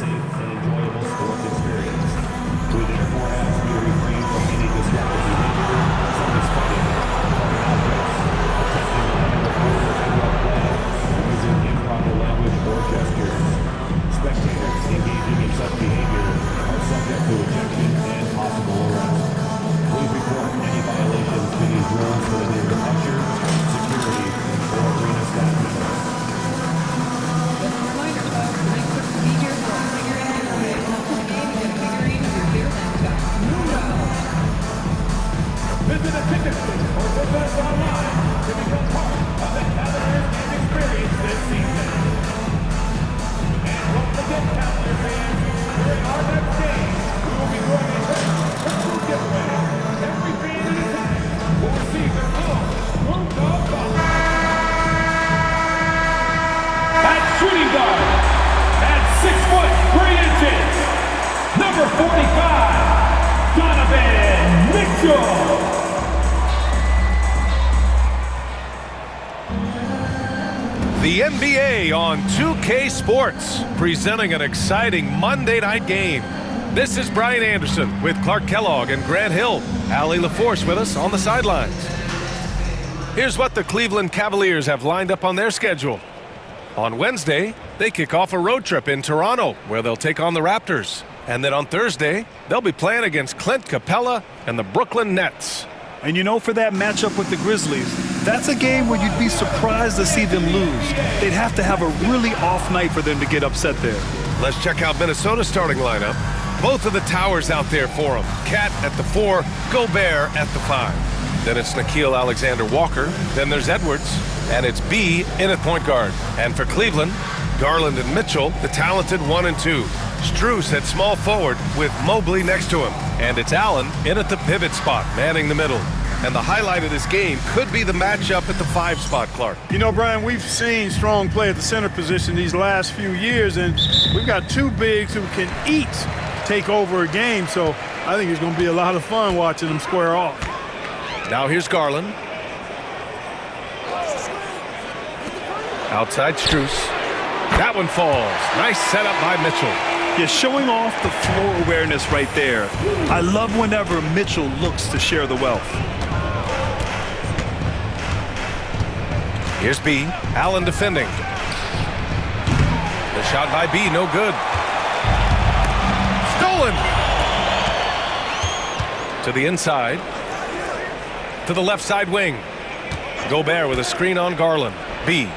safe and enjoyable sports experience. We therefore ask you to refrain from any disruptive behavior, such as fighting, throwing objects, attempting to enter the court or interrupt play, or using improper language or gestures. Spectators engaging in such behavior are subject to ejection and possible arrest. Please report any violations to these rules to the nearest usher, security, or arena staff members. Just a reminder, folks, the next procedure for a figure eight giveaway is not the game. You get a figurine of your favorite mascot. Visit a ticket station or visit us online to become part of the Cavaliers game experience this season. And don't forget, Cavalier fans, during our next game, we will be doing a special giveaway. Every fan in attendance will receive their own rooftop box. At shooting guard, at 6'3", number 45, Donovan Mitchell. The NBA on 2K Sports, presenting an exciting Monday night game. This is Brian Anderson with Clark Kellogg and Grant Hill. Allie LaForce with us on the sidelines. Here's what the Cleveland Cavaliers have lined up on their schedule. On Wednesday, they kick off a road trip in Toronto, where they'll take on the Raptors. And then on Thursday, they'll be playing against Clint Capella and the Brooklyn Nets. And you know, for that matchup with the Grizzlies, that's a game where you'd be surprised to see them lose. They'd have to have a really off night for them to get upset there. Let's check out Minnesota's starting lineup. Both of the towers out there for them. Cat at the 4, Gobert at the 5. Then it's Nickeil Alexander-Walker. Then there's Edwards. And it's B in at point guard. And for Cleveland, Garland and Mitchell, the talented 1 and 2. Strus at small forward with Mobley next to him. And it's Allen in at the pivot spot, manning the middle. And the highlight of this game could be the matchup at the 5 spot, Clark. You know, Brian, we've seen strong play at the center position these last few years, and we've got two bigs who can each take over a game, so I think it's going to be a lot of fun watching them square off. Now here's Garland. Outside Strus. That one falls. Nice setup by Mitchell. You're showing off the floor awareness right there. I love whenever Mitchell looks to share the wealth. Here's B. Allen defending. The shot by B, no good. Stolen. To the inside. To the left side wing. Gobert with a screen on Garland. B.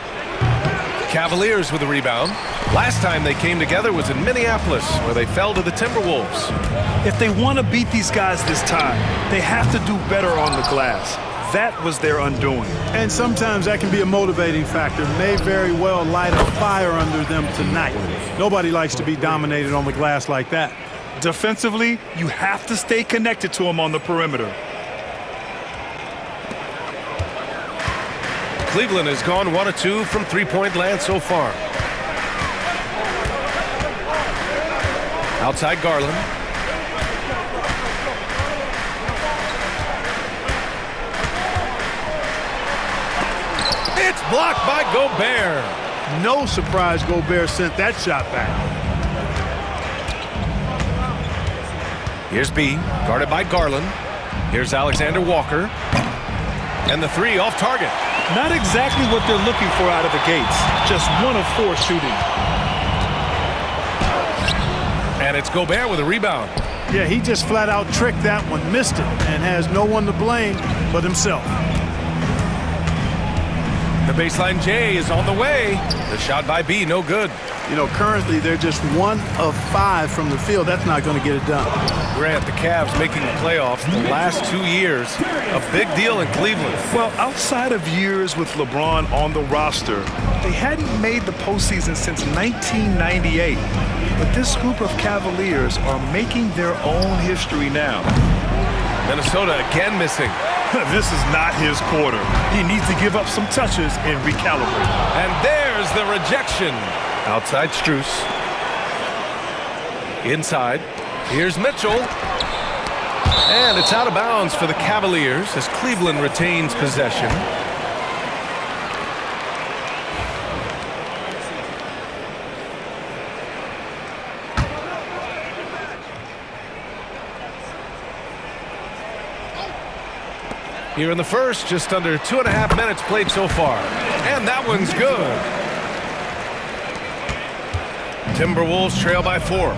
Cavaliers with a rebound. Last time they came together was in Minneapolis, where they fell to the Timberwolves. If they want to beat these guys this time, they have to do better on the glass. That was their undoing. And sometimes that can be a motivating factor. May very well light a fire under them tonight. Nobody likes to be dominated on the glass like that. Defensively, you have to stay connected to them on the perimeter. Cleveland has gone 1 of 2 from three-point land so far. Outside Garland. It's blocked by Gobert. No surprise Gobert sent that shot back. Here's B, guarded by Garland. Here's Alexander Walker. And the 3 off target. Not exactly what they're looking for out of the gates. Just 1 of 4 shooting. And it's Gobert with a rebound. Yeah, he just flat out tricked that one, missed it, and has no one to blame but himself. The baseline J is on the way. The shot by B, no good. You know, currently they're just 1 of 5 from the field. That's not going to get it done. Grant, the Cavs making the playoffs the last 2 years. A big deal in Cleveland. Well, outside of years with LeBron on the roster, they hadn't made the postseason since 1998. But this group of Cavaliers are making their own history now. Minnesota again missing. This is not his quarter. He needs to give up some touches and recalibrate. And there's the rejection. Outside Strus. Inside. Here's Mitchell. And it's out of bounds for the Cavaliers as Cleveland retains possession. Here in the first, just under 2.5 minutes played so far. And that one's good. Timberwolves trail by 4.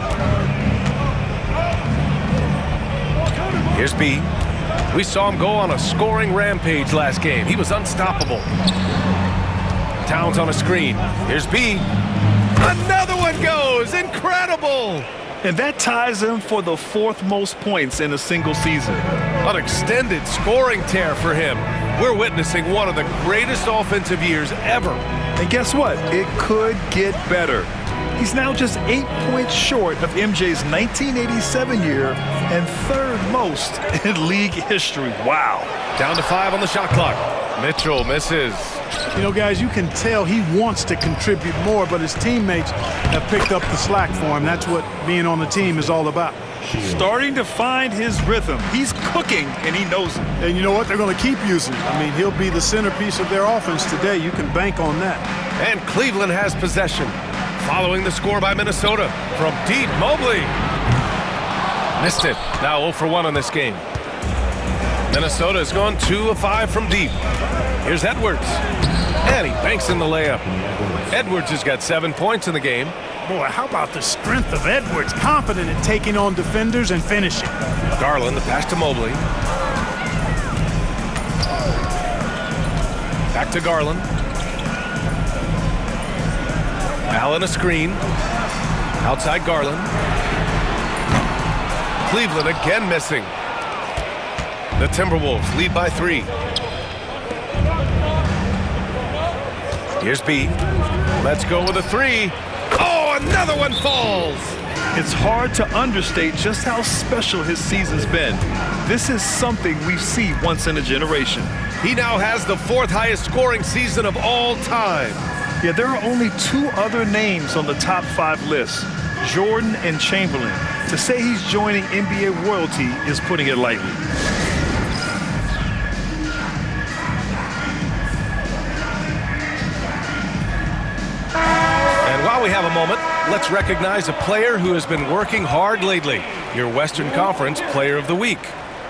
Here's B. We saw him go on a scoring rampage last game. He was unstoppable. Towns on a screen. Here's B. Another one goes. Incredible. And that ties him for the 4th most points in a single season. An extended scoring tear for him. We're witnessing one of the greatest offensive years ever. And guess what? It could get better. He's now just 8 points short of MJ's 1987 year and 3rd most in league history. Wow. Down to 5 on the shot clock. Mitchell misses. You know, guys, you can tell he wants to contribute more, but his teammates have picked up the slack for him. That's what being on the team is all about. Starting to find his rhythm. He's cooking, and he knows it. And you know what? They're going to keep using him. I mean, he'll be the centerpiece of their offense today. You can bank on that. And Cleveland has possession. Following the score by Minnesota from deep, Mobley. Missed it. Now 0 for 1 on this game. Minnesota has gone 2 of 5 from deep. Here's Edwards. And he banks in the layup. Edwards has got 7 points in the game. Boy, how about the strength of Edwards? Confident in taking on defenders and finishing. Garland, the pass to Mobley. Back to Garland. Allen a screen. Outside Garland. Cleveland again missing. The Timberwolves lead by 3. Here's B. Let's go with a 3. Oh, another one falls. It's hard to understate just how special his season's been. This is something we see once in a generation. He now has the 4th highest scoring season of all time. Yeah, there are only 2 other names on the top 5 list, Jordan and Chamberlain. To say he's joining NBA royalty is putting it lightly. While we have a moment, let's recognize a player who has been working hard lately. Your Western Conference Player of the Week.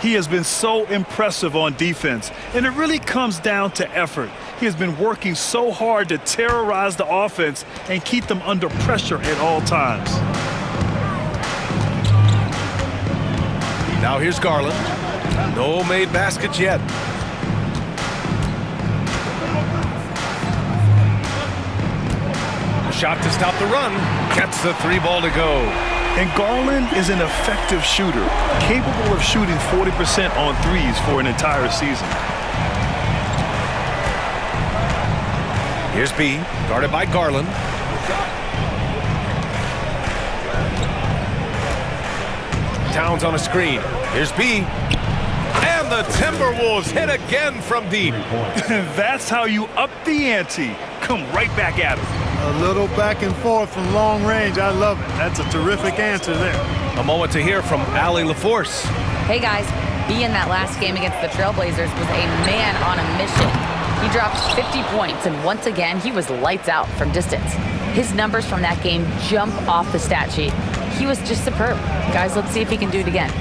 He has been so impressive on defense, and it really comes down to effort. He has been working so hard to terrorize the offense and keep them under pressure at all times. Now here's Garland. No made baskets yet. Shot to stop the run. Gets the 3 ball to go. And Garland is an effective shooter, capable of shooting 40% on threes for an entire season. Here's B, guarded by Garland. Towns on a screen. Here's B. And the Timberwolves hit again from deep. That's how you up the ante. Come right back at him. A little back and forth from long range. I love it. That's a terrific answer there. A moment to hear from Allie LaForce. Hey guys, B in that last game against the Trailblazers was a man on a mission. He dropped 50 points, and once again, he was lights out from distance. His numbers from that game jump off the stat sheet. He was just superb. Guys, let's see if he can do it again.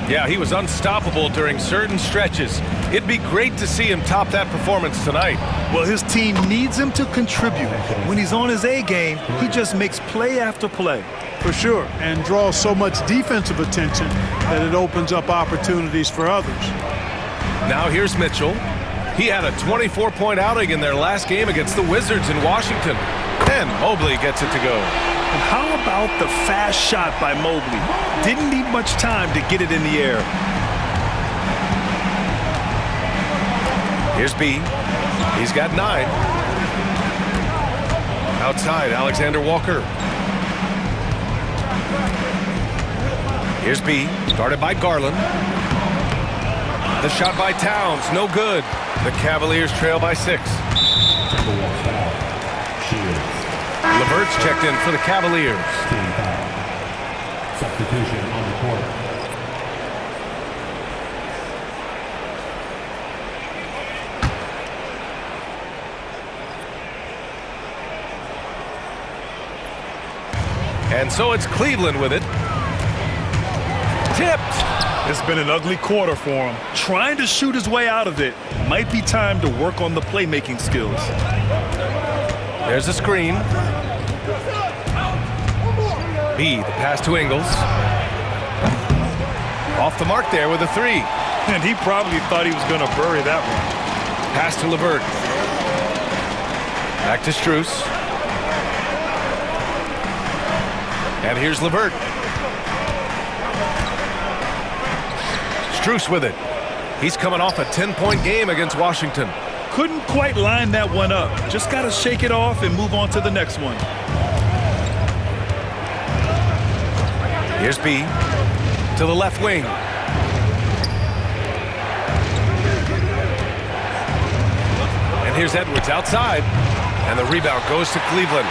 Yeah, he was unstoppable during certain stretches. It'd be great to see him top that performance tonight. Well, his team needs him to contribute. When he's on his A game, he just makes play after play. For sure, and draws so much defensive attention that it opens up opportunities for others. Now here's Mitchell. He had a 24-point outing in their last game against the Wizards in Washington. And Mobley gets it to go. And how about the fast shot by Mobley? Didn't need much time to get it in the air. Here's B. He's got 9. Outside, Alexander Walker. Here's B, guarded by Garland. The shot by Towns, no good. The Cavaliers trail by 6. LeVert's checked in for the Cavaliers. Substitution on the court. And so it's Cleveland with it. Tipped. It's been an ugly quarter for him. Trying to shoot his way out of it. Might be time to work on the playmaking skills. There's a screen. B, the pass to Ingles. Off the mark there with a three. And he probably thought he was going to bury that one. Pass to LeVert. Back to Strus. And here's LeVert. Strus with it. He's coming off a 10-point game against Washington. Couldn't quite line that one up. Just got to shake it off and move on to the next one. Here's B to the left wing. And here's Edwards outside. And the rebound goes to Cleveland.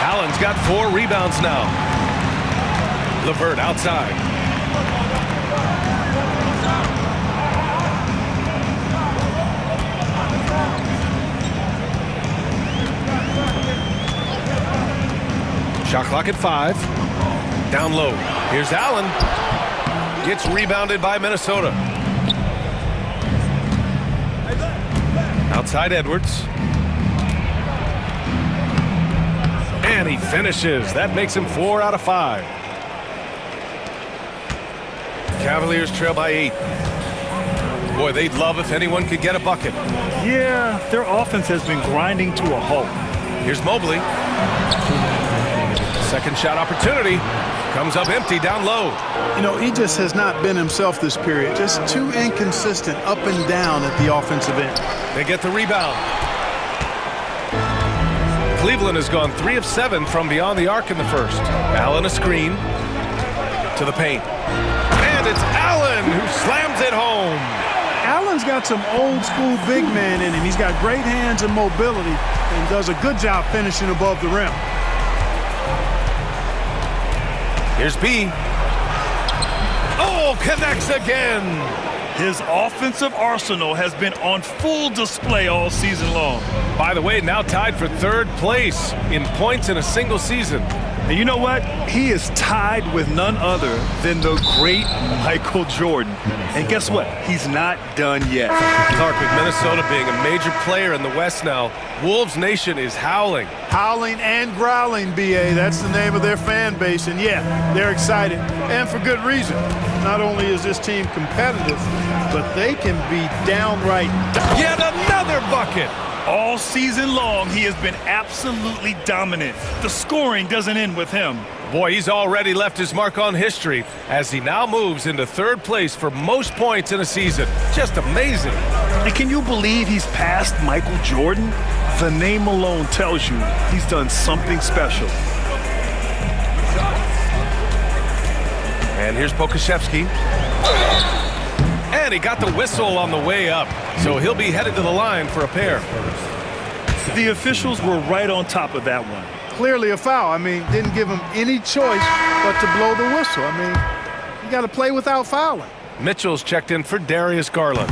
Allen's got 4 rebounds now. LeVert outside. Shot clock at 5. Down low. Here's Allen. Gets rebounded by Minnesota. Outside Edwards. And he finishes. That makes him 4 out of 5. Cavaliers trail by 8. Boy, they'd love if anyone could get a bucket. Yeah, their offense has been grinding to a halt. Here's Mobley. Second shot opportunity. Comes up empty down low. You know, he just has not been himself this period. Just too inconsistent up and down at the offensive end. They get the rebound. Cleveland has gone 3 of 7 from beyond the arc in the first. Allen a screen to the paint. And it's Allen who slams it home. Allen's got some old school big man in him. He's got great hands and mobility and does a good job finishing above the rim. Here's B. Oh, connects again. His offensive arsenal has been on full display all season long. By the way, now tied for 3rd place in points in a single season. And you know what? He is tied with none other than the great Michael Jordan. And guess what? He's not done yet. Clark, with Minnesota being a major player in the West now, Wolves Nation is howling. Howling and growling, B.A. That's the name of their fan base. And yeah, they're excited. And for good reason. Not only is this team competitive, but they can be downright. Yet another bucket. All season long, he has been absolutely dominant. The scoring doesn't end with him. Boy, he's already left his mark on history as he now moves into 3rd place for most points in a season. Just amazing. And can you believe he's passed Michael Jordan? The name alone tells you he's done something special. And here's Pokusevski. And he got the whistle on the way up, so he'll be headed to the line for a pair. The officials were right on top of that one. Clearly a foul. I mean, didn't give him any choice but to blow the whistle. I mean, you got to play without fouling. Mitchell's checked in for Darius Garland.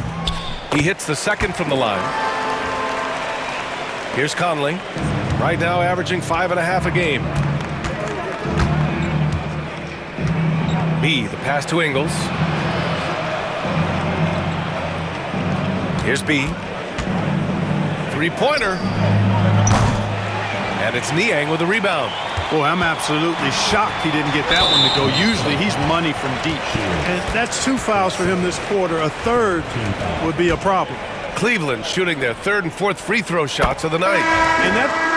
He hits the second from the line. Here's Conley. Right now averaging 5.5 a game. B, the pass to Ingles. Here's B. 3-pointer. And it's Niang with the rebound. Boy, I'm absolutely shocked he didn't get that one to go. Usually he's money from deep. And that's 2 fouls for him this quarter. A 3rd would be a problem. Cleveland shooting their 3rd and 4th free throw shots of the night. And that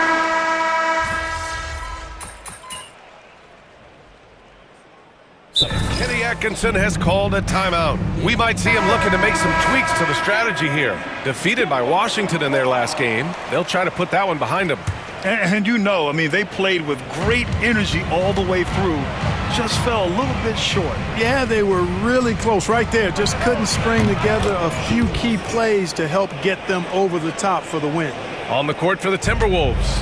Kenny Atkinson has called a timeout. We might see him looking to make some tweaks to the strategy here. Defeated by Washington in their last game, they'll try to put that one behind them. And you know, I mean, they played with great energy all the way through. Just fell a little bit short. Yeah, they were really close right there. Just couldn't string together a few key plays to help get them over the top for the win. On the court for the Timberwolves.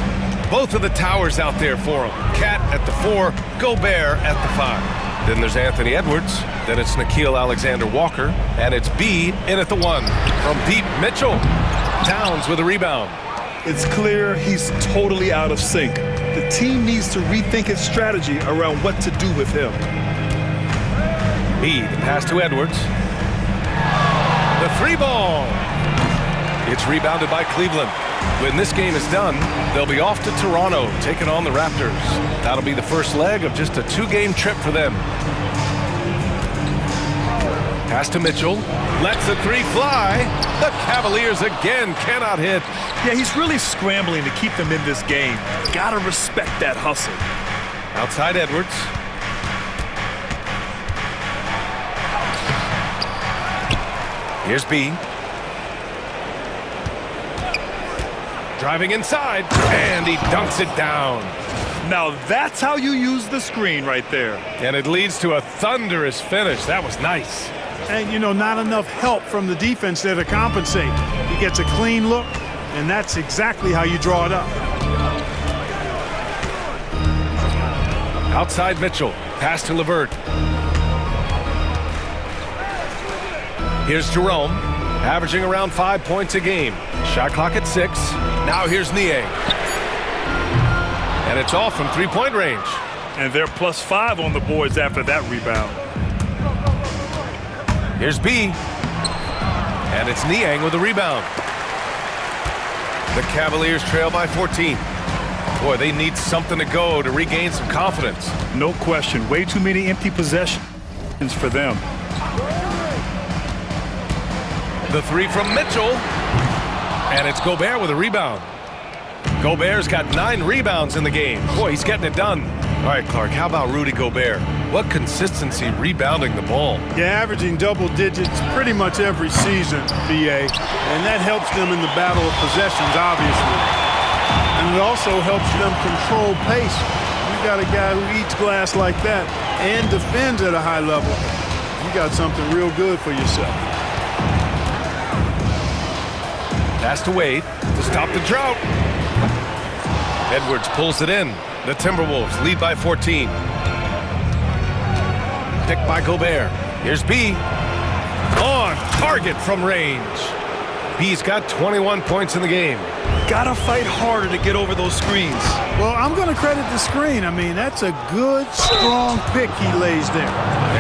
Both of the towers out there for them. Cat at the 4, Gobert at the 5. Then there's Anthony Edwards. Then it's Nickeil Alexander-Walker. And it's B in at the 1. From deep, Mitchell. Towns with a rebound. It's clear he's totally out of sync. The team needs to rethink its strategy around what to do with him. B, the pass to Edwards. The three ball. It's rebounded by Cleveland. When this game is done, they'll be off to Toronto, taking on the Raptors. That'll be the first leg of just a 2-game trip for them. Pass to Mitchell. Lets the three fly. The Cavaliers again cannot hit. Yeah, he's really scrambling to keep them in this game. Gotta respect that hustle. Outside Edwards. Here's B. Driving inside, and he dunks it down. Now that's how you use the screen right there. And it leads to a thunderous finish. That was nice. And, you know, not enough help from the defense there to compensate. He gets a clean look, and that's exactly how you draw it up. Outside Mitchell. Pass to LeVert. Here's Jerome, averaging around 5 points a game. Shot clock at 6. Now here's Niang. And it's off from three-point range. And they're +5 on the boards after that rebound. Here's B. And it's Niang with a rebound. The Cavaliers trail by 14. Boy, they need something to go to regain some confidence. No question. Way too many empty possessions for them. The three from Mitchell. And it's Gobert with a rebound. Gobert's got 9 rebounds in the game. Boy, he's getting it done. All right, Clark, how about Rudy Gobert? What consistency rebounding the ball. Yeah, averaging double digits pretty much every season, BA. And that helps them in the battle of possessions, obviously. And it also helps them control pace. You got a guy who eats glass like that and defends at a high level. You got something real good for yourself. Pass to Wade to stop the drought. Edwards pulls it in. The Timberwolves lead by 14. Picked by Gobert. Here's B. On target from range. B's got 21 points in the game. Gotta fight harder to get over those screens. Well, I'm going to credit the screen. I mean, that's a good, strong pick he lays there.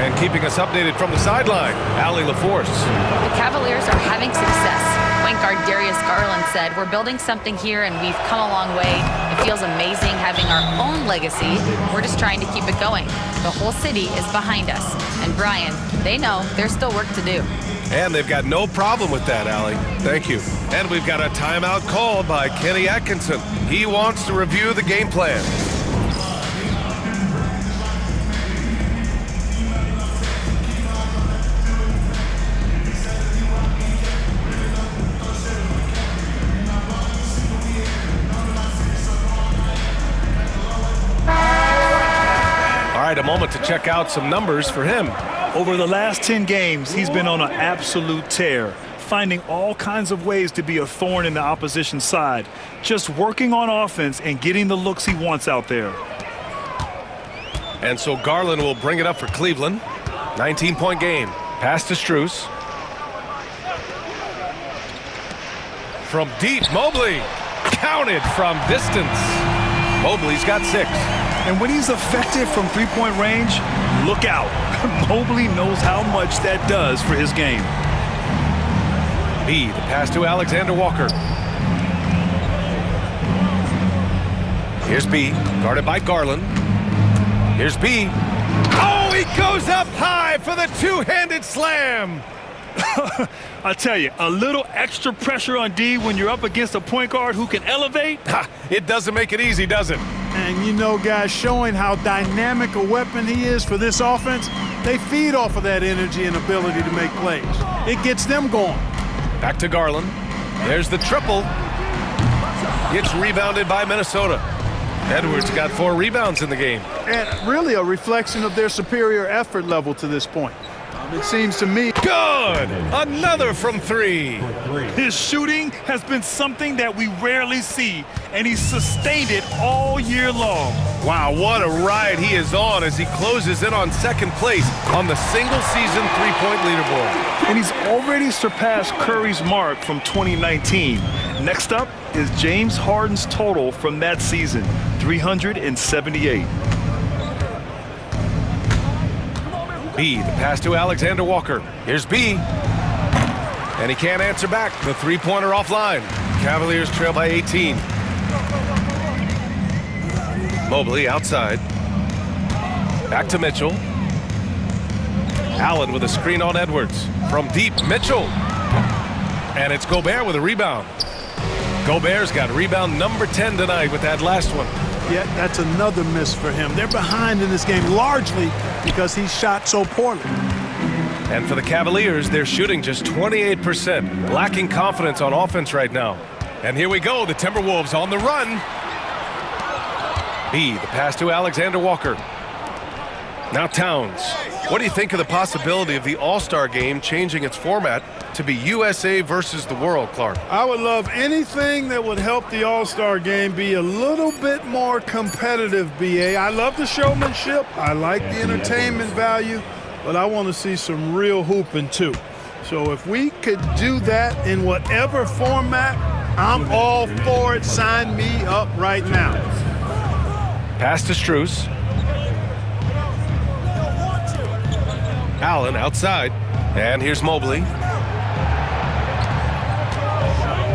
And keeping us updated from the sideline, Allie LaForce. The Cavaliers are having success. Point guard Darius Garland said, "We're building something here and we've come a long way. It feels amazing having our own legacy. We're just trying to keep it going. The whole city is behind us." And Brian, they know there's still work to do. And they've got no problem with that, Allie. Thank you. And we've got a timeout called by Kenny Atkinson. He wants to review the game plan. All right, a moment to check out some numbers for him. Over the last 10 games, he's been on an absolute tear, finding all kinds of ways to be a thorn in the opposition's side, just working on offense and getting the looks he wants out there. And so Garland will bring it up for Cleveland. 19-point game. Pass to Strus. From deep, Mobley. Counted from distance. Mobley's got 6. And when he's effective from three-point range, look out. Mobley knows how much that does for his game. B, the pass to Alexander Walker. Here's B, guarded by Garland. Here's B. Oh, he goes up high for the two-handed slam. I tell you, a little extra pressure on D when you're up against a point guard who can elevate. It doesn't make it easy, does it? And, you know, guys, showing how dynamic a weapon he is for this offense, they feed off of that energy and ability to make plays. It gets them going. Back to Garland. There's the triple. It's rebounded by Minnesota. Edwards got 4 rebounds in the game. And really a reflection of their superior effort level to this point. It seems to me. Good! Another from 3. His shooting has been something that we rarely see, and he's sustained it all year long. Wow, what a ride he is on as he closes in on second place on the single-season three-point leaderboard. And he's already surpassed Curry's mark from 2019. Next up is James Harden's total from that season, 378. B, the pass to Alexander Walker. Here's B. And he can't answer back. The three-pointer offline. Cavaliers trail by 18. Mobley outside. Back to Mitchell. Allen with a screen on Edwards. From deep, Mitchell. And it's Gobert with a rebound. Gobert's got rebound number 10 tonight with that last one. Yeah, that's another miss for him. They're behind in this game largely because he shot so poorly. And for the Cavaliers, they're shooting just 28%, lacking confidence on offense right now. And here we go, the Timberwolves on the run. B, the pass to Alexander Walker. Now Towns. What do you think of the possibility of the All-Star game changing its format to be USA versus the world, Clark? I would love anything that would help the All-Star game be a little bit more competitive, BA. I love the showmanship. I like the entertainment value, but I want to see some real hooping too. So if we could do that in whatever format, I'm all for it. Sign me up right now. Pass to Strus. Allen outside. And here's Mobley.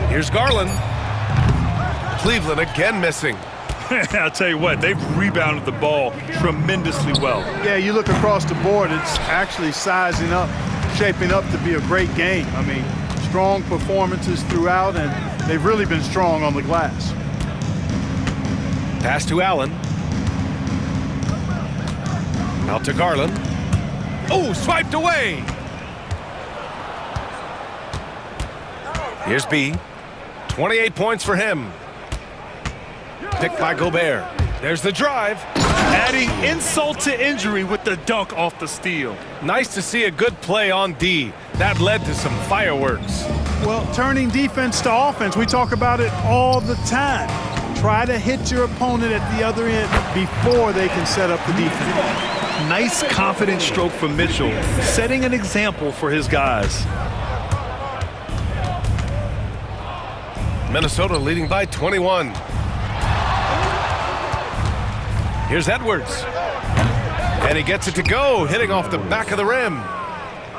Here's Garland. Cleveland again missing. I'll tell you what, they've rebounded the ball tremendously well. Yeah, you look across the board, it's actually sizing up, shaping up to be a great game. I mean, strong performances throughout, and they've really been strong on the glass. Pass to Allen. Out to Garland. Oh, swiped away. Here's B. 28 points for him. Picked by Gobert. There's the drive. Adding insult to injury with the dunk off the steal. Nice to see a good play on D. That led to some fireworks. Well, turning defense to offense, we talk about it all the time. Try to hit your opponent at the other end before they can set up the defense. Nice confident stroke from Mitchell, setting an example for his guys. Minnesota leading by 21. Here's Edwards. And he gets it to go, hitting off the back of the rim.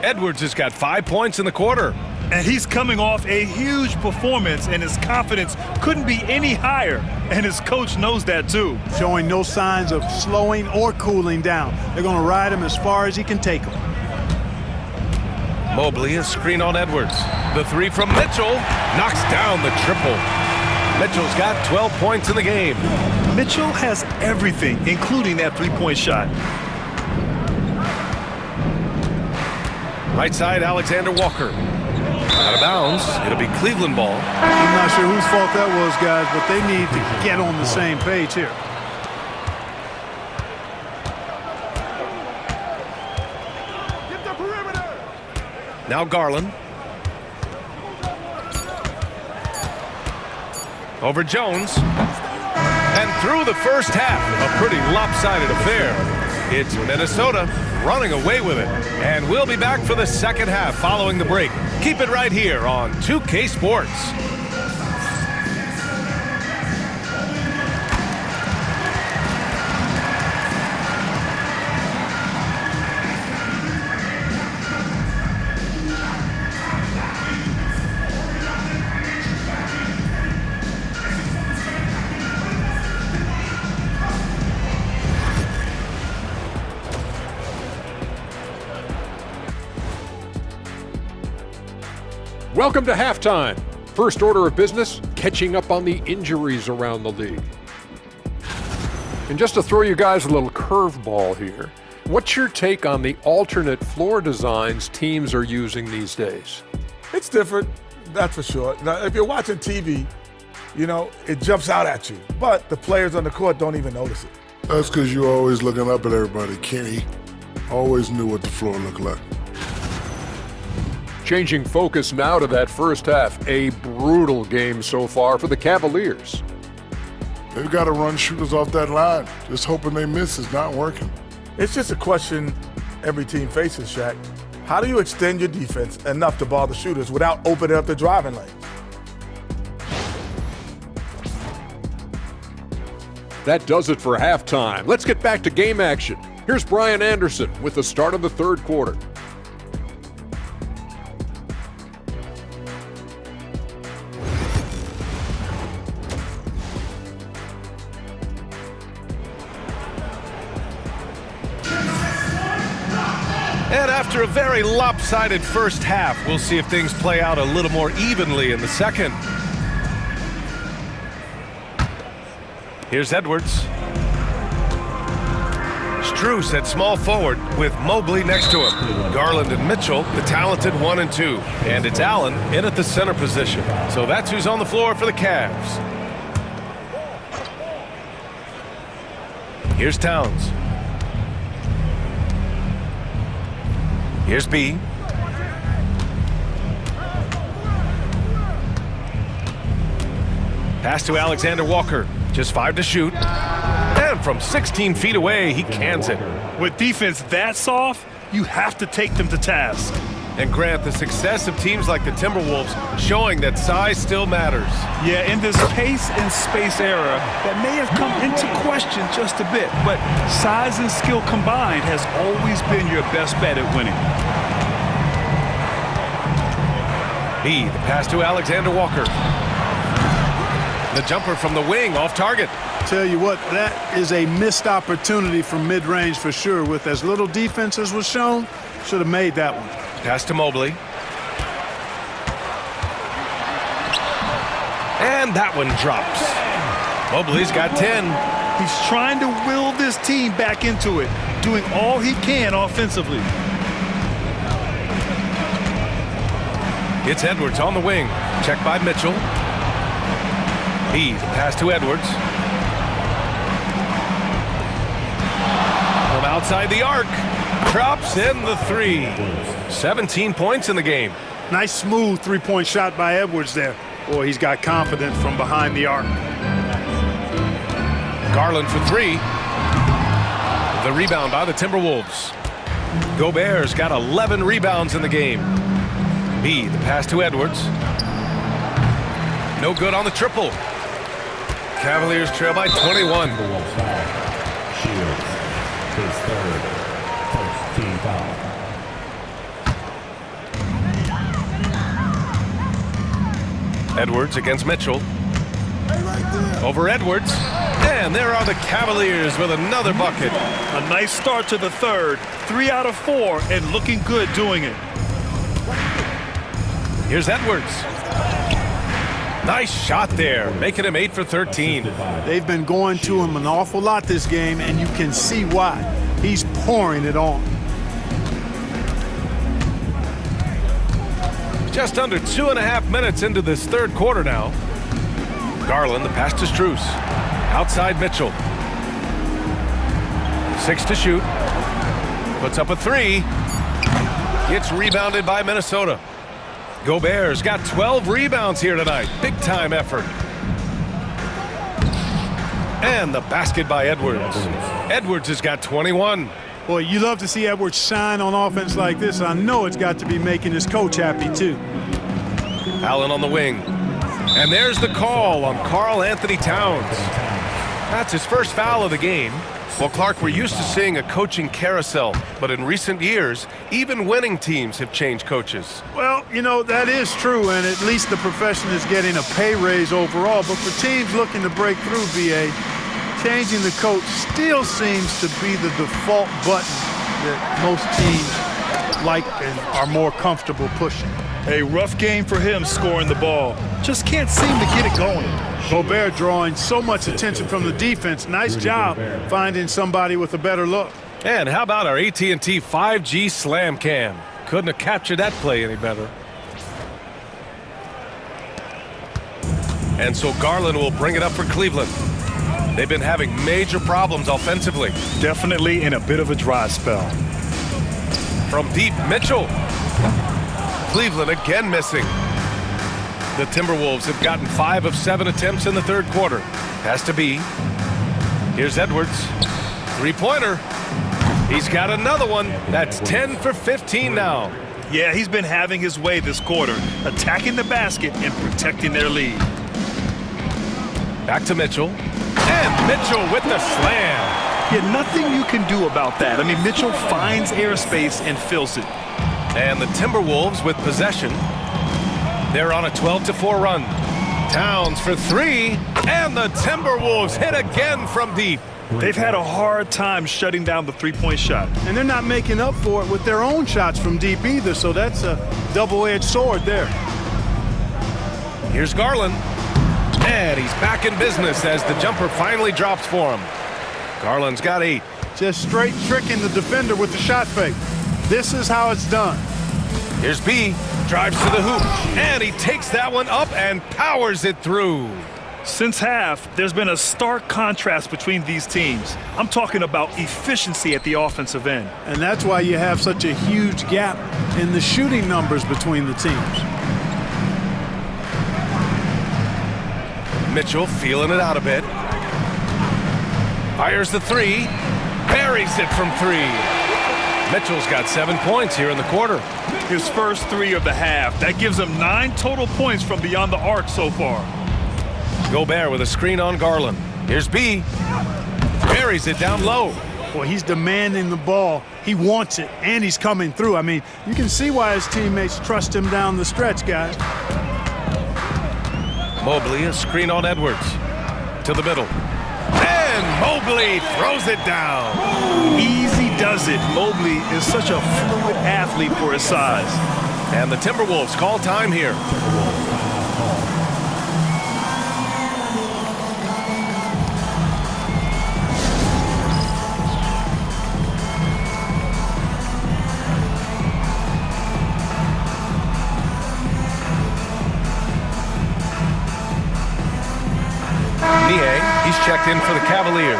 Edwards has got 5 points in the quarter. And he's coming off a huge performance, and his confidence couldn't be any higher. And his coach knows that too. Showing no signs of slowing or cooling down. They're going to ride him as far as he can take him. Mobley, a screen on Edwards. The three from Mitchell knocks down the triple. Mitchell's got 12 points in the game. Mitchell has everything, including that three-point shot. Right side, Alexander Walker. Out of bounds. It'll be Cleveland ball. I'm not sure whose fault that was, guys, but they need to get on the same page here. Now Garland. Over Jones. And through the first half, a pretty lopsided affair. It's Minnesota running away with it. And we'll be back for the second half following the break. Keep it right here on 2K Sports. Welcome to halftime. First order of business, catching up on the injuries around the league. And just to throw you guys a little curveball here, what's your take on the alternate floor designs teams are using these days? It's different, that's for sure. Now, if you're watching TV, you know, it jumps out at you. But the players on the court don't even notice it. That's because you're always looking up at everybody, Kenny. Always knew what the floor looked like. Changing focus now to that first half. A brutal game so far for the Cavaliers. They've got to run shooters off that line. Just hoping they miss is not working. It's just a question every team faces, Shaq. How do you extend your defense enough to bother shooters without opening up the driving lanes? That does it for halftime. Let's get back to game action. Here's Brian Anderson with the start of the third quarter. And after a very lopsided first half, we'll see if things play out a little more evenly in the second. Here's Edwards. Strus at small forward with Mobley next to him. Garland and Mitchell, the talented 1 and 2. And it's Allen in at the center position. So that's who's on the floor for the Cavs. Here's Towns. Here's B. Pass to Alexander Walker. Just 5 to shoot. And from 16 feet away, he cans it. With defense that soft, you have to take them to task. And Grant, the success of teams like the Timberwolves showing that size still matters. Yeah, in this pace and space era, that may have come into question just a bit, but size and skill combined has always been your best bet at winning. B, the pass to Alexander Walker. The jumper from the wing off target. Tell you what, that is a missed opportunity from mid-range for sure. With as little defense as was shown, should have made that one. Pass to Mobley. And that one drops. Mobley's got 10. He's trying to will this team back into it, doing all he can offensively. It's Edwards on the wing. Checked by Mitchell. B, the pass to Edwards. From outside the arc. Drops in the 3. 17 points in the game. Nice smooth three-point shot by Edwards there. Boy, he's got confidence from behind the arc. Garland for 3. The rebound by the Timberwolves. Gobert's got 11 rebounds in the game. B, the pass to Edwards. No good on the triple. Cavaliers trail by 21. Shields, his third, first team foul. Edwards against Mitchell. Over Edwards. And there are the Cavaliers with another bucket. A nice start to the third. 3 out of 4 and looking good doing it. Here's Edwards. Nice shot there, making him 8 for 13. They've been going to him an awful lot this game, and you can see why. He's pouring it on. Just under 2.5 minutes into this third quarter now. Garland, the pass to Strus. Outside Mitchell. 6 to shoot. Puts up a 3. Gets rebounded by Minnesota. Gobert's got 12 rebounds here tonight. Big time effort. And the basket by Edwards. Edwards has got 21. Boy, you love to see Edwards shine on offense like this. I know it's got to be making his coach happy too. Allen on the wing. And there's the call on Karl Anthony Towns. That's his first foul of the game. Well, Clark, we're used to seeing a coaching carousel, but in recent years, even winning teams have changed coaches. Well, you know, that is true, and at least the profession is getting a pay raise overall. But for teams looking to break through, VA, changing the coach still seems to be the default button that most teams like and are more comfortable pushing. A rough game for him scoring the ball. Just can't seem to get it going. Gobert drawing so much attention from the defense. Nice job finding somebody with a better look. And how about our AT&T 5G Slam Cam? Couldn't have captured that play any better. And so Garland will bring it up for Cleveland. They've been having major problems offensively. Definitely in a bit of a dry spell. From deep, Mitchell. Cleveland again missing. The Timberwolves have gotten 5 of 7 attempts in the third quarter. Has to be. Here's Edwards. Three-pointer. He's got another one. That's 10 for 15 now. Yeah, he's been having his way this quarter, attacking the basket and protecting their lead. Back to Mitchell. And Mitchell with the slam. Yeah, nothing you can do about that. I mean, Mitchell finds airspace and fills it. And the Timberwolves with possession. They're on a 12-4 run. Towns for three, and the Timberwolves hit again from deep. They've had a hard time shutting down the three-point shot. And they're not making up for it with their own shots from deep either, so that's a double-edged sword there. Here's Garland. And he's back in business as the jumper finally drops for him. Garland's got 8. Just straight tricking the defender with the shot fake. This is how it's done. Here's B. Drives to the hoop. And he takes that one up and powers it through. Since half, there's been a stark contrast between these teams. I'm talking about efficiency at the offensive end. And that's why you have such a huge gap in the shooting numbers between the teams. Mitchell feeling it out a bit. Fires the three. Buries it from 3. Mitchell's got 7 points here in the quarter. His first 3 of the half. That gives him 9 total points from beyond the arc so far. Gobert with a screen on Garland. Here's B. Buries it down low. Well, he's demanding the ball. He wants it, and he's coming through. I mean, you can see why his teammates trust him down the stretch, guys. Mobley, a screen on Edwards. To the middle. And Mobley throws it down. Easy does it. Mobley is such a fluid athlete for his size. And the Timberwolves call time here. He's checked in for the Cavaliers.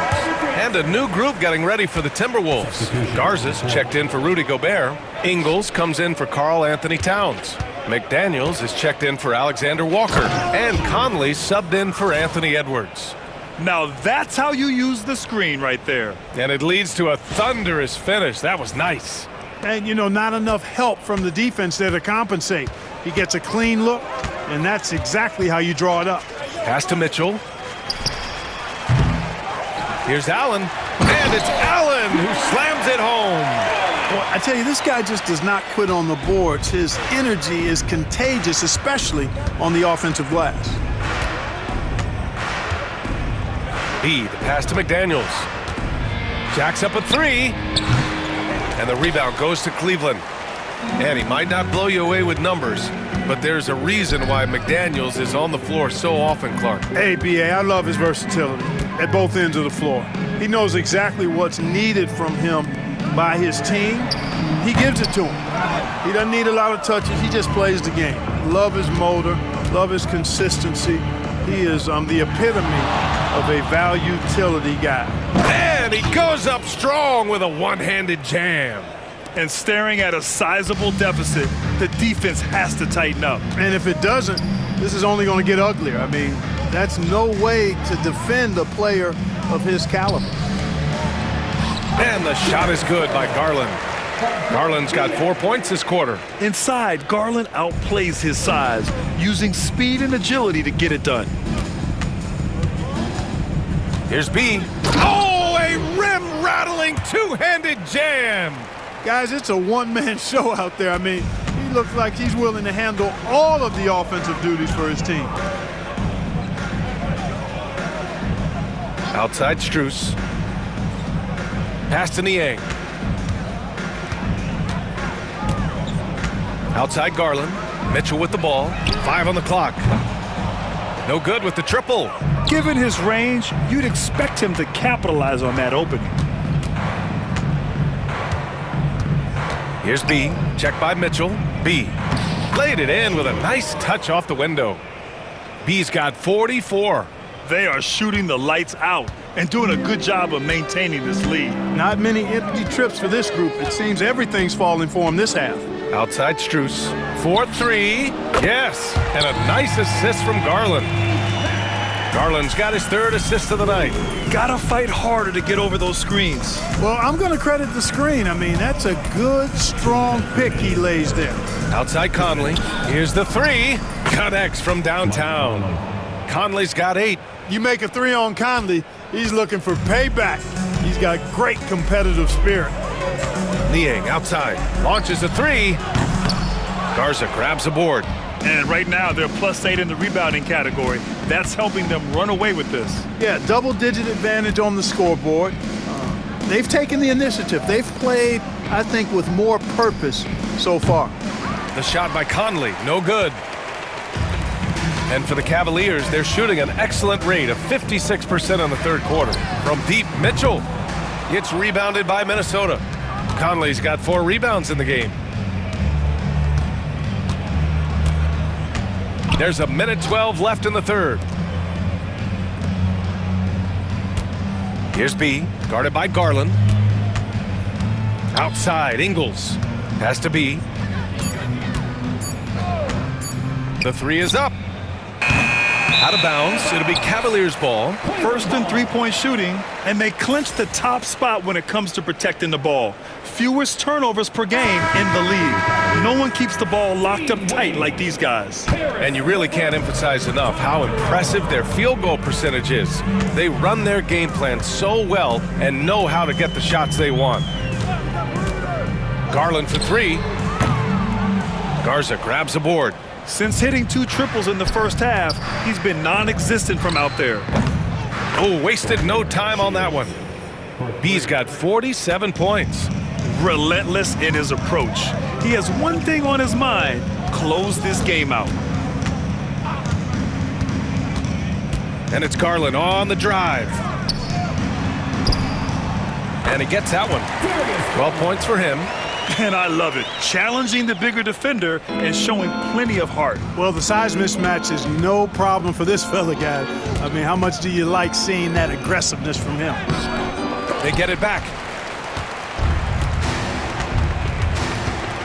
And a new group getting ready for the Timberwolves. Garza's checked in for Rudy Gobert. Ingles comes in for Karl Anthony Towns. McDaniels is checked in for Alexander Walker. And Conley subbed in for Anthony Edwards. Now that's how you use the screen right there. And it leads to a thunderous finish. That was nice. And, you know, not enough help from the defense there to compensate. He gets a clean look, and that's exactly how you draw it up. Pass to Mitchell. Here's Allen, and it's Allen who slams it home. Well, I tell you, this guy just does not quit on the boards. His energy is contagious, especially on the offensive glass. B, the pass to McDaniels. Jacks up a 3, and the rebound goes to Cleveland. And he might not blow you away with numbers, but there's a reason why McDaniels is on the floor so often, Clark. Hey, B.A., I love his versatility at both ends of the floor. He knows exactly what's needed from him by his team. He gives it to him. He doesn't need a lot of touches. He just plays the game. Love his motor, love his consistency. He is the epitome of a value-utility guy. And he goes up strong with a one-handed jam. And staring at a sizable deficit, the defense has to tighten up. And if it doesn't, this is only going to get uglier. I mean, that's no way to defend a player of his caliber. And the shot is good by Garland. Garland's got 4 points this quarter. Inside, Garland outplays his size, using speed and agility to get it done. Here's B. Oh, a rim-rattling two-handed jam. Guys, it's a one-man show out there. I mean, he looks like he's willing to handle all of the offensive duties for his team. Outside Strus. Pass to Niang. Outside Garland. Mitchell with the ball. 5 on the clock. No good with the triple. Given his range, you'd expect him to capitalize on that opening. Here's B. Checked by Mitchell. B. Laid it in with a nice touch off the window. B's got 44. They are shooting the lights out and doing a good job of maintaining this lead. Not many empty trips for this group. It seems everything's falling for him this half. Outside Strus. 4-3. Yes. And a nice assist from Garland. Garland's got his 3rd assist of the night. Gotta fight harder to get over those screens. Well, I'm going to credit the screen. I mean, that's a good, strong pick he lays there. Outside Conley. Here's the 3. Connects from downtown. Conley's got 8. You make a 3 on Conley, he's looking for payback. He's got great competitive spirit. Niang outside, launches a three. Garza grabs a board. And right now, they're +8 in the rebounding category. That's helping them run away with this. Yeah, double-digit advantage on the scoreboard. They've taken the initiative. They've played, I think, with more purpose so far. The shot by Conley, no good. And for the Cavaliers, they're shooting an excellent rate of 56% in the third quarter. From deep, Mitchell gets rebounded by Minnesota. Conley's got 4 rebounds in the game. There's a minute 12 left in the third. Here's B, guarded by Garland. Outside, Ingles. Has to be. The three is up. Out of bounds. It'll be Cavaliers ball. First and three-point shooting, and they clinch the top spot when it comes to protecting the ball. Fewest turnovers per game in the league. No one keeps the ball locked up tight like these guys. And you really can't emphasize enough how impressive their field goal percentage is. They run their game plan so well and know how to get the shots they want. Garland for 3. Garza grabs a board. Since hitting 2 triples in the first half, he's been non-existent from out there. Oh, wasted no time on that one. B's got 47 points. Relentless in his approach. He has one thing on his mind: close this game out. And it's Garland on the drive. And he gets that one. 12 points for him. And I love it. Challenging the bigger defender and showing plenty of heart. Well, the size mismatch is no problem for this fella, guy. I mean, how much do you like seeing that aggressiveness from him? They get it back.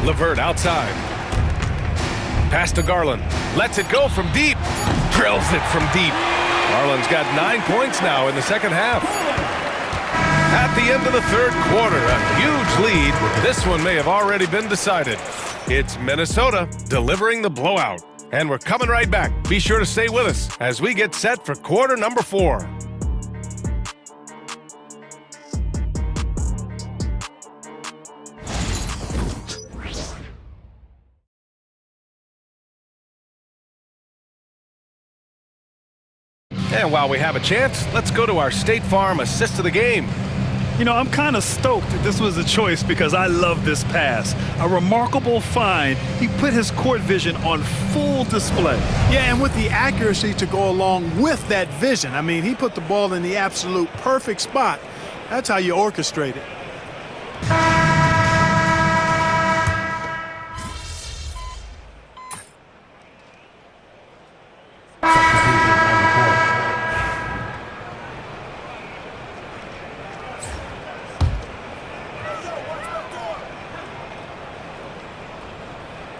LeVert outside. Pass to Garland. Lets it go from deep. Drills it from deep. Garland's got 9 points now in the second half. At the end of the third quarter, a huge lead. This one may have already been decided. It's Minnesota delivering the blowout. And we're coming right back. Be sure to stay with us as we get set for quarter number 4. And while we have a chance, let's go to our State Farm assist of the game. You know, I'm kind of stoked that this was a choice because I love this pass. A remarkable find. He put his court vision on full display. Yeah, and with the accuracy to go along with that vision. I mean, he put the ball in the absolute perfect spot. That's how you orchestrate it.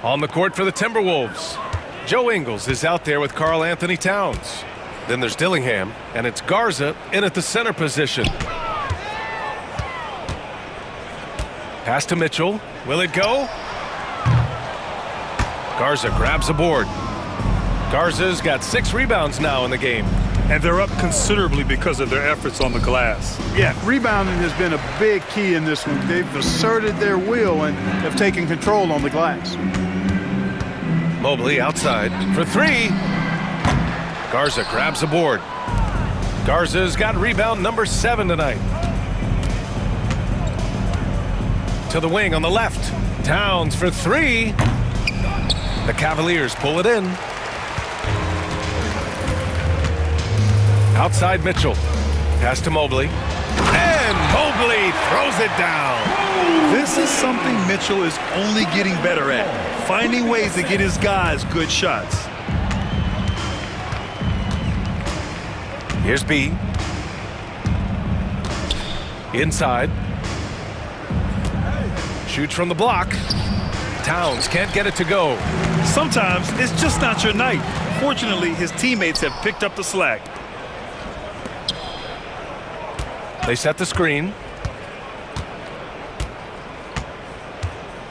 On the court for the Timberwolves, Joe Ingles is out there with Karl Anthony Towns. Then there's Dillingham, and it's Garza in at the center position. Pass to Mitchell. Will it go? Garza grabs a board. Garza's got 6 rebounds now in the game. And they're up considerably because of their efforts on the glass. Yeah, rebounding has been a big key in this one. They've asserted their will and have taken control on the glass. Mobley outside for 3. Garza grabs a board. Garza's got rebound number 7 tonight. To the wing on the left. Towns for 3. The Cavaliers pull it in. Outside Mitchell. Pass to Mobley. And Mobley throws it down. This is something Mitchell is only getting better at. Finding ways to get his guys good shots. Here's B. Inside. Shoots from the block. Towns can't get it to go. Sometimes it's just not your night. Fortunately, his teammates have picked up the slack. They set the screen.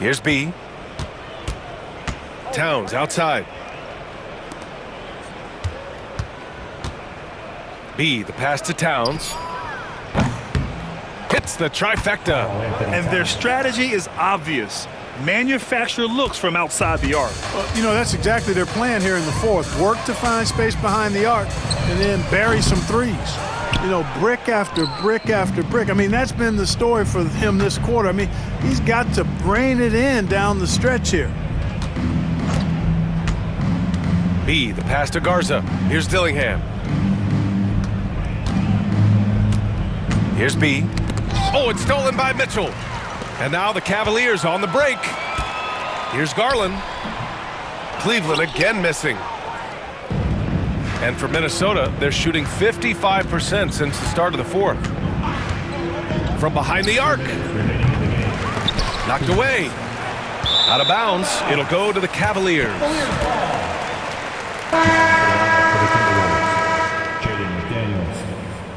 Here's B. Towns outside. B, the pass to Towns. hits the trifecta. And their strategy is obvious. Manufacture looks from outside the arc. Well, that's exactly their plan here in the fourth. Work to find space behind the arc and then bury some threes. Brick after brick after brick. I mean, that's been the story for him this quarter. I mean, he's got to brain it in down the stretch here. B, the pass to Garza. Here's Dillingham. Here's B. Oh, it's stolen by Mitchell. And now the Cavaliers on the break. Here's Garland. Cleveland again missing. And for Minnesota, they're shooting 55% since the start of the fourth. From behind the arc. Knocked away. Out of bounds. It'll go to the Cavaliers. Jaden McDaniels,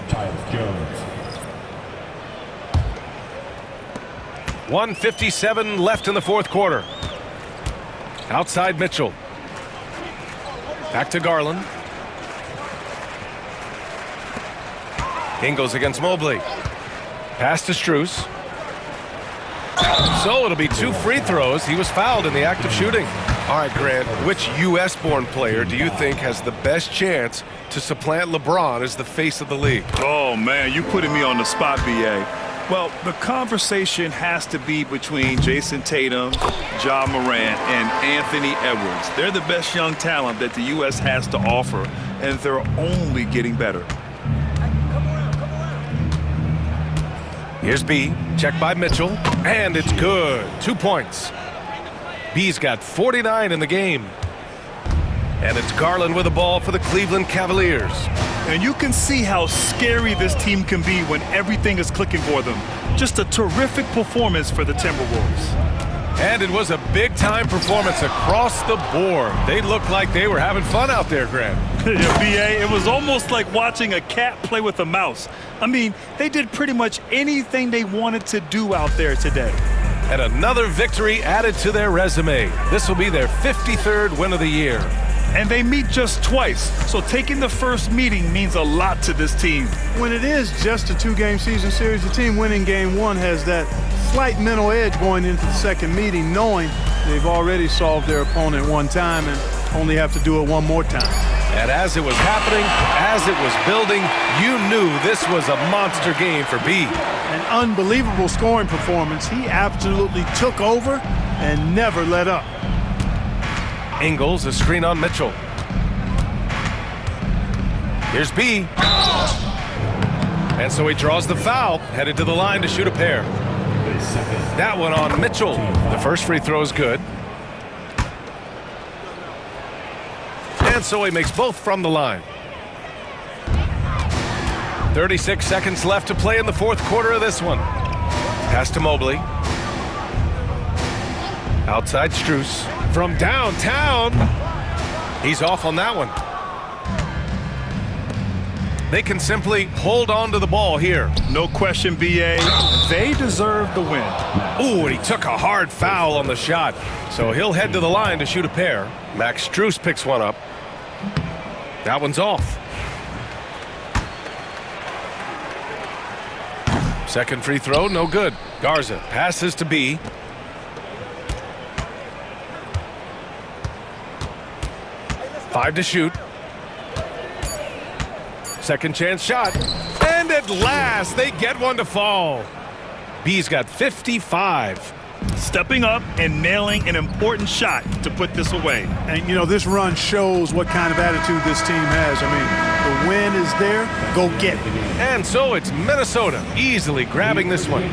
Tyus Jones. 1:57 left in the fourth quarter. Outside Mitchell. Back to Garland. Ingles against Mobley. Pass to Strus. So it'll be 2 free throws. He was fouled in the act of shooting. All right, Grant, which U.S.-born player do you think has the best chance to supplant LeBron as the face of the league? Oh, man, you putting me on the spot, B.A. Well, the conversation has to be between Jason Tatum, Ja Morant, and Anthony Edwards. They're the best young talent that the U.S. has to offer, and they're only getting better. Here's B, checked by Mitchell, and it's good. 2 points. B's got 49 in the game. And it's Garland with the ball for the Cleveland Cavaliers. And you can see how scary this team can be when everything is clicking for them. Just a terrific performance for the Timberwolves. And it was a big-time performance across the board. They looked like they were having fun out there, Grant. Yeah, B.A., it was almost like watching a cat play with a mouse. I mean, they did pretty much anything they wanted to do out there today. And another victory added to their resume. This will be their 53rd win of the year. And they meet just twice, so taking the first meeting means a lot to this team. When it is just a 2-game season series, the team winning game 1 has that slight mental edge going into the second meeting, knowing they've already solved their opponent one time and only have to do it one more time. And as it was happening, as it was building, you knew this was a monster game for B. An unbelievable scoring performance. He absolutely took over and never let up. Ingles, a screen on Mitchell. Here's B. And so he draws the foul, headed to the line to shoot a pair. That one on Mitchell. The first free throw is good. And so he makes both from the line. 36 seconds left to play in the fourth quarter of this one. Pass to Mobley. Outside Strus. From downtown. He's off on that one. They can simply hold on to the ball here. No question, B.A. They deserve the win. Ooh, and he took a hard foul on the shot. So he'll head to the line to shoot a pair. Max Strus picks one up. That one's off. Second free throw, no good. Garza passes to B. Five to shoot. Second chance shot. And at last, they get one to fall. B's got 55. Stepping up and nailing an important shot to put this away. And, this run shows what kind of attitude this team has. I mean, the win is there. Go get it. And so it's Minnesota easily grabbing this one.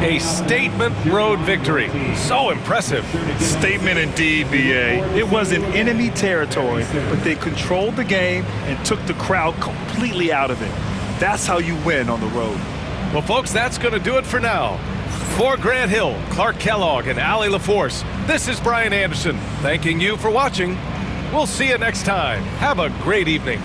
A statement road victory. So impressive. Statement indeed, B.A. It was in enemy territory, but they controlled the game and took the crowd completely out of it. That's how you win on the road. Well, folks, that's going to do it for now. For Grant Hill, Clark Kellogg, and Allie LaForce, this is Brian Anderson thanking you for watching. We'll see you next time. Have a great evening.